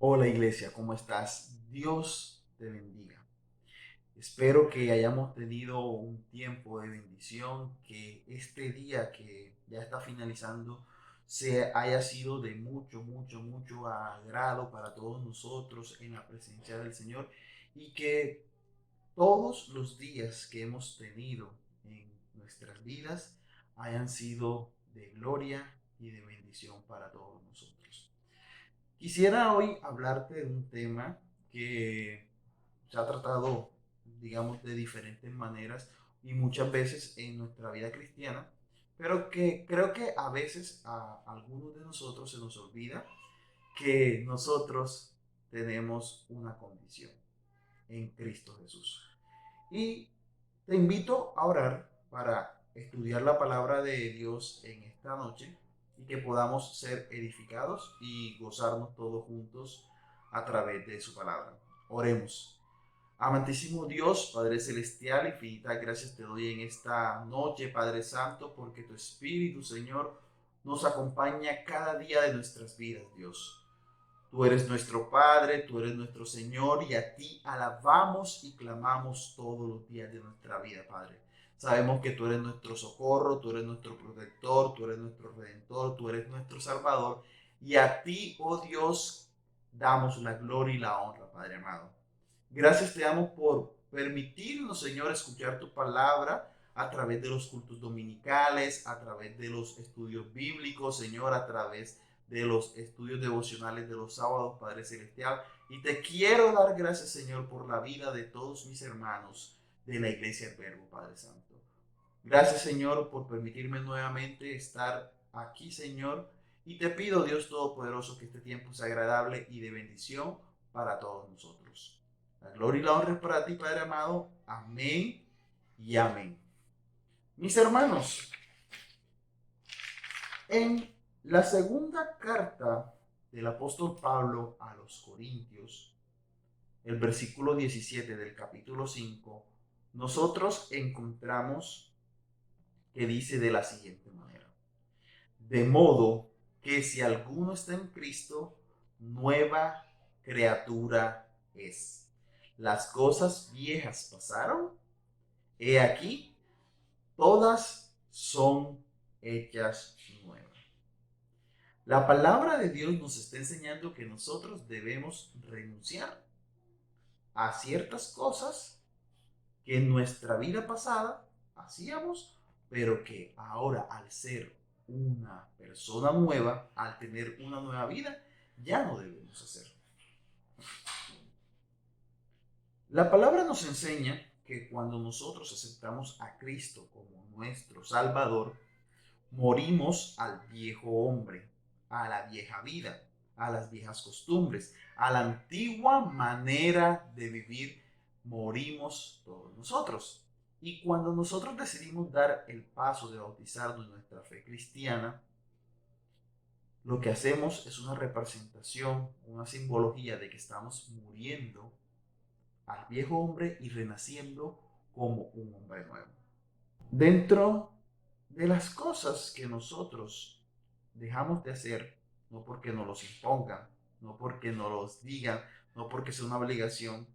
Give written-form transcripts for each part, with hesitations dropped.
Hola iglesia, ¿cómo estás? Dios te bendiga. Espero que hayamos tenido un tiempo de bendición, que este día que ya está finalizando se haya sido de mucho agrado para todos nosotros en la presencia del Señor y que todos los días que hemos tenido en nuestras vidas hayan sido de gloria y de bendición para todos nosotros. Quisiera hoy hablarte de un tema que se ha tratado, digamos, de diferentes maneras y muchas veces en nuestra vida cristiana, pero que creo que a veces a algunos de nosotros se nos olvida que nosotros tenemos una condición en Cristo Jesús. Y te invito a orar para estudiar la palabra de Dios en esta noche y que podamos ser edificados y gozarnos todos juntos a través de su palabra. Oremos. Amantísimo Dios, Padre Celestial, infinitas gracias te doy en esta noche, Padre Santo, porque tu Espíritu, Señor, nos acompaña cada día de nuestras vidas, Dios. Tú eres nuestro Padre, tú eres nuestro Señor y a ti alabamos y clamamos todos los días de nuestra vida, Padre. Sabemos que tú eres nuestro socorro, tú eres nuestro protector, tú eres nuestro redentor, tú eres nuestro salvador y a ti, oh Dios, damos la gloria y la honra, Padre amado. Gracias te damos por permitirnos, Señor, escuchar tu palabra a través de los cultos dominicales, a través de los estudios bíblicos, Señor, a través de los estudios devocionales de los sábados, Padre Celestial. Y te quiero dar gracias, Señor, por la vida de todos mis hermanos de la Iglesia del Verbo, Padre Santo. Gracias, Señor, por permitirme nuevamente estar aquí, Señor. Y te pido, Dios Todopoderoso, que este tiempo sea agradable y de bendición para todos nosotros. La gloria y la honra es para ti, Padre amado. Amén y amén. Mis hermanos, en la segunda carta del apóstol Pablo a los Corintios, el versículo 17 del capítulo 5, nosotros encontramos que dice de la siguiente manera: de modo que si alguno está en Cristo, nueva criatura es. Las cosas viejas pasaron, he aquí, todas son hechas nuevas. La palabra de Dios nos está enseñando que nosotros debemos renunciar a ciertas cosas que en nuestra vida pasada hacíamos, pero que ahora al ser una persona nueva, al tener una nueva vida, ya no debemos hacer. La palabra nos enseña que cuando nosotros aceptamos a Cristo como nuestro Salvador, morimos al viejo hombre, a la vieja vida, a las viejas costumbres, a la antigua manera de vivir, morimos todos nosotros. Y cuando nosotros decidimos dar el paso de bautizarnos en nuestra fe cristiana, lo que hacemos es una representación, una simbología de que estamos muriendo al viejo hombre y renaciendo como un hombre nuevo. Dentro de las cosas que nosotros dejamos de hacer, no porque nos los impongan, no porque nos los digan, no porque sea una obligación,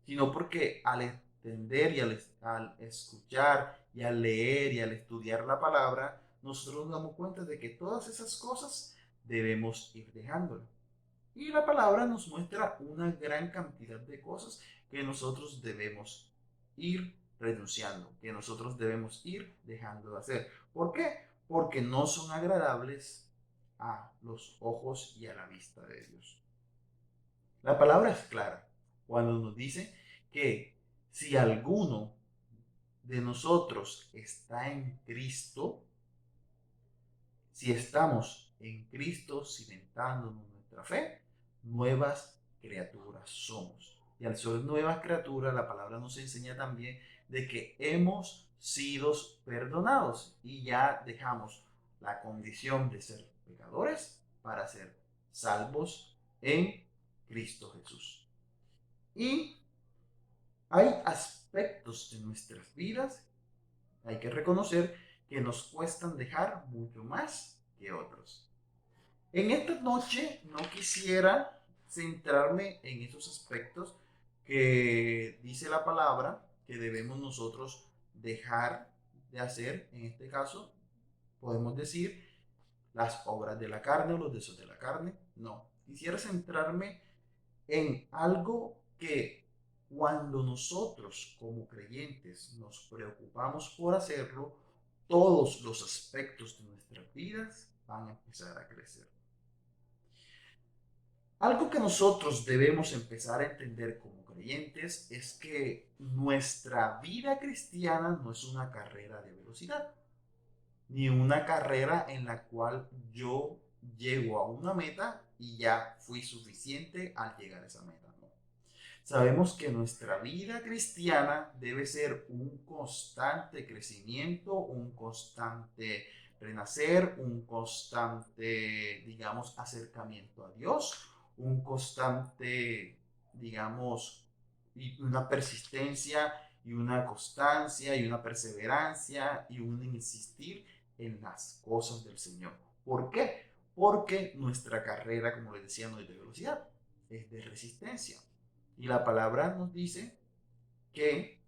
sino porque al entender y al escuchar y al leer y al estudiar la palabra, nosotros nos damos cuenta de que todas esas cosas debemos ir dejándolas. Y la palabra nos muestra una gran cantidad de cosas que nosotros debemos ir renunciando, que nosotros debemos ir dejando de hacer. ¿Por qué? Porque no son agradables a los ojos y a la vista de Dios. La palabra es clara cuando nos dice que si alguno de nosotros está en Cristo, si estamos en Cristo cimentándonos nuestra fe, nuevas criaturas somos. Y al ser nuevas criaturas, la palabra nos enseña también de que hemos sido perdonados y ya dejamos la condición de ser pecadores para ser salvos en Cristo Jesús. Y hay aspectos de nuestras vidas, hay que reconocer, que nos cuestan dejar mucho más que otros. En esta noche no quisiera centrarme en esos aspectos que dice la palabra que debemos nosotros dejar de hacer. En este caso, podemos decir las obras de la carne o los deseos de la carne. No, quisiera centrarme en algo que cuando nosotros como creyentes nos preocupamos por hacerlo, todos los aspectos de nuestras vidas van a empezar a crecer. Algo que nosotros debemos empezar a entender como creyentes es que nuestra vida cristiana no es una carrera de velocidad, ni una carrera en la cual yo llego a una meta y ya fui suficiente al llegar a esa meta. No. Sabemos que nuestra vida cristiana debe ser un constante crecimiento, un constante renacer, un constante, digamos, acercamiento a Dios, un constante, digamos, y una persistencia y una constancia y una perseverancia y un insistir en las cosas del Señor. ¿Por qué? Porque nuestra carrera, como les decía, no es de velocidad, es de resistencia. Y la palabra nos dice que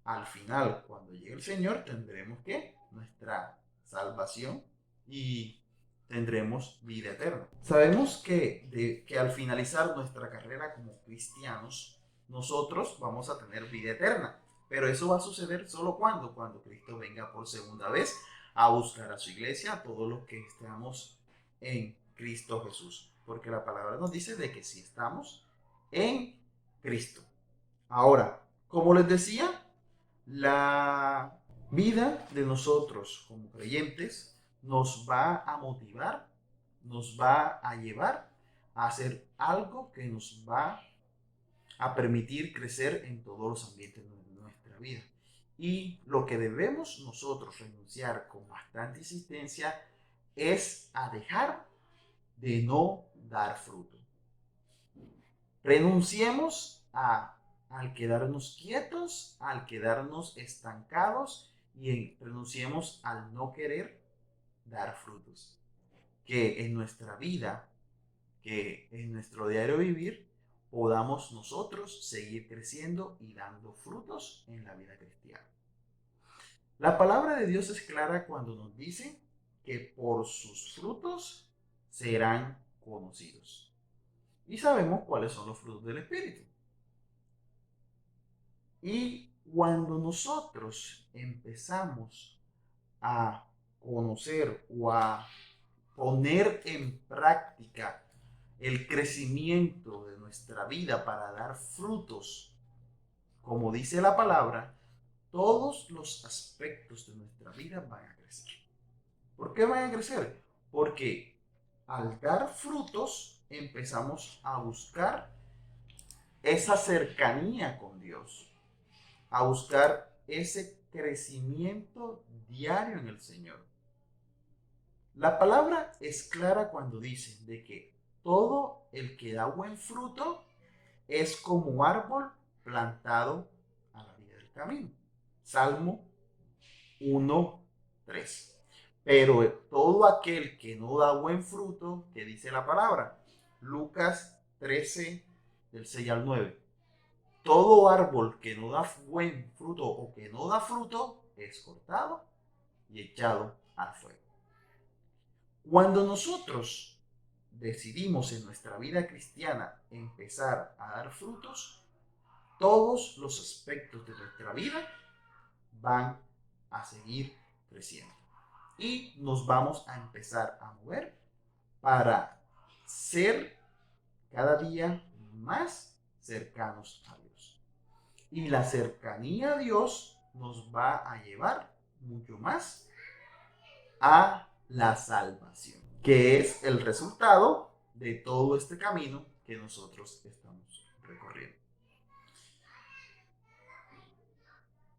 al final, cuando llegue el Señor, tendremos que nuestra salvación y tendremos vida eterna. Sabemos que al finalizar nuestra carrera como cristianos, nosotros vamos a tener vida eterna. Pero eso va a suceder solo cuando Cristo venga por segunda vez a buscar a su iglesia, a todos los que estamos en Cristo Jesús. Porque la palabra nos dice de que si estamos en Cristo. Ahora, como les decía, la vida de nosotros como creyentes nos va a motivar, nos va a llevar a hacer algo que nos va a permitir crecer en todos los ambientes de nuestra vida. Y lo que debemos nosotros renunciar con bastante insistencia es a dejar de no dar fruto. Renunciemos al quedarnos quietos, al quedarnos estancados y renunciemos al no querer dar frutos. Que en nuestra vida, que en nuestro diario vivir, podamos nosotros seguir creciendo y dando frutos en la vida cristiana. La palabra de Dios es clara cuando nos dice que por sus frutos serán conocidos. Y sabemos cuáles son los frutos del Espíritu. Y cuando nosotros empezamos a conocer o a poner en práctica el crecimiento de nuestra vida para dar frutos, como dice la palabra, todos los aspectos de nuestra vida van a crecer. ¿Por qué van a crecer? Porque al dar frutos empezamos a buscar esa cercanía con Dios, a buscar ese crecimiento diario en el Señor. La palabra es clara cuando dice de que todo el que da buen fruto es como árbol plantado a la orilla del camino. Salmo 1:3. Pero todo aquel que no da buen fruto, que dice la palabra, Lucas 13, del 6 al 9. Todo árbol que no da buen fruto o que no da fruto es cortado y echado al fuego. Cuando nosotros decidimos en nuestra vida cristiana empezar a dar frutos, todos los aspectos de nuestra vida van a seguir creciendo. Y nos vamos a empezar a mover para ser cada día más cercanos a Dios. Y la cercanía a Dios nos va a llevar mucho más a la salvación, que es el resultado de todo este camino que nosotros estamos recorriendo.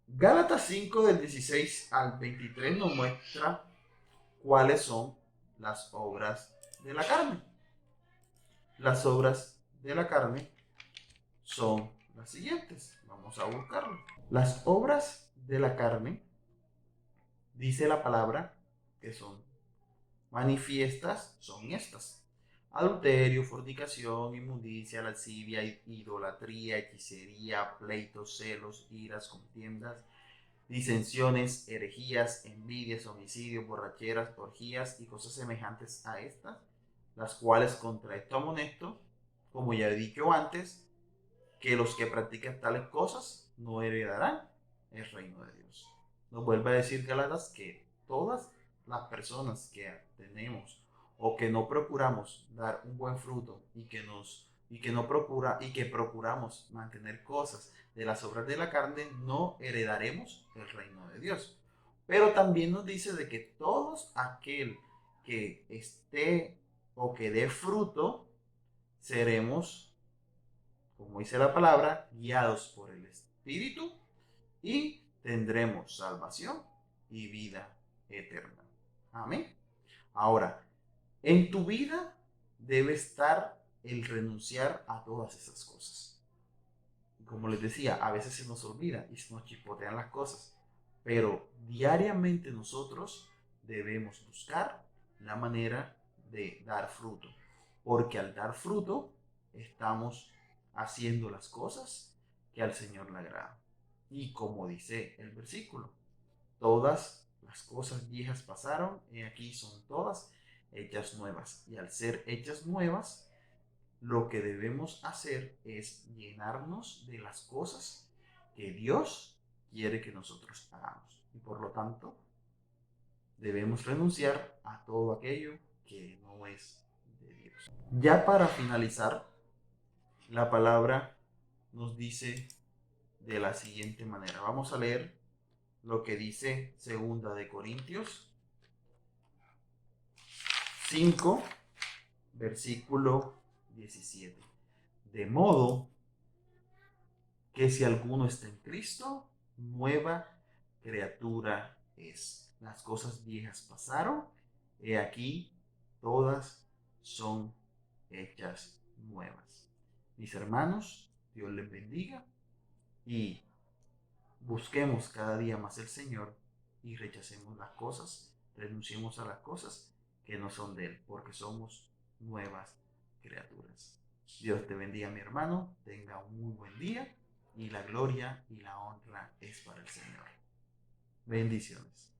Gálatas 5 del 16 al 23 nos muestra cuáles son las obras de la carne. Las obras de la carne son las siguientes. Vamos a buscarlo. Las obras de la carne, dice la palabra, que son manifiestas, son estas. adulterio, fornicación, inmundicia, lascivia, idolatría, hechicería, pleitos, celos, iras, contiendas, disensiones, herejías, envidias, homicidios, borracheras, orgías y cosas semejantes a estas, las cuales contra esto amonesto, como ya he dicho antes, que los que practican tales cosas no heredarán el reino de Dios. Nos vuelve a decir Galatas que todas las personas que tenemos o que no procuramos dar un buen fruto y que procuramos mantener cosas de las obras de la carne, no heredaremos el reino de Dios. Pero también nos dice de que todos aquel que esté o que dé fruto, seremos, como dice la palabra, guiados por el Espíritu y tendremos salvación y vida eterna. Amén. Ahora, en tu vida debe estar el renunciar a todas esas cosas. Como les decía, a veces se nos olvida y se nos chispotean las cosas, pero diariamente nosotros debemos buscar la manera de dar fruto, porque al dar fruto estamos haciendo las cosas que al Señor le agrada. Y como dice el versículo, todas las cosas viejas pasaron y aquí son todas hechas nuevas. Y al ser hechas nuevas, lo que debemos hacer es llenarnos de las cosas que Dios quiere que nosotros hagamos. Y por lo tanto, debemos renunciar a todo aquello que no es de Dios. Ya para finalizar, la palabra nos dice de la siguiente manera. Vamos a leer lo que dice 2 Corintios 5, versículo 17. De modo que si alguno está en Cristo, nueva criatura es. Las cosas viejas pasaron, he aquí, todas son hechas nuevas. Mis hermanos, Dios les bendiga y busquemos cada día más el Señor y rechacemos las cosas, renunciemos a las cosas que no son de Él, porque somos nuevas criaturas. Dios te bendiga, mi hermano, tenga un muy buen día y la gloria y la honra es para el Señor. Bendiciones.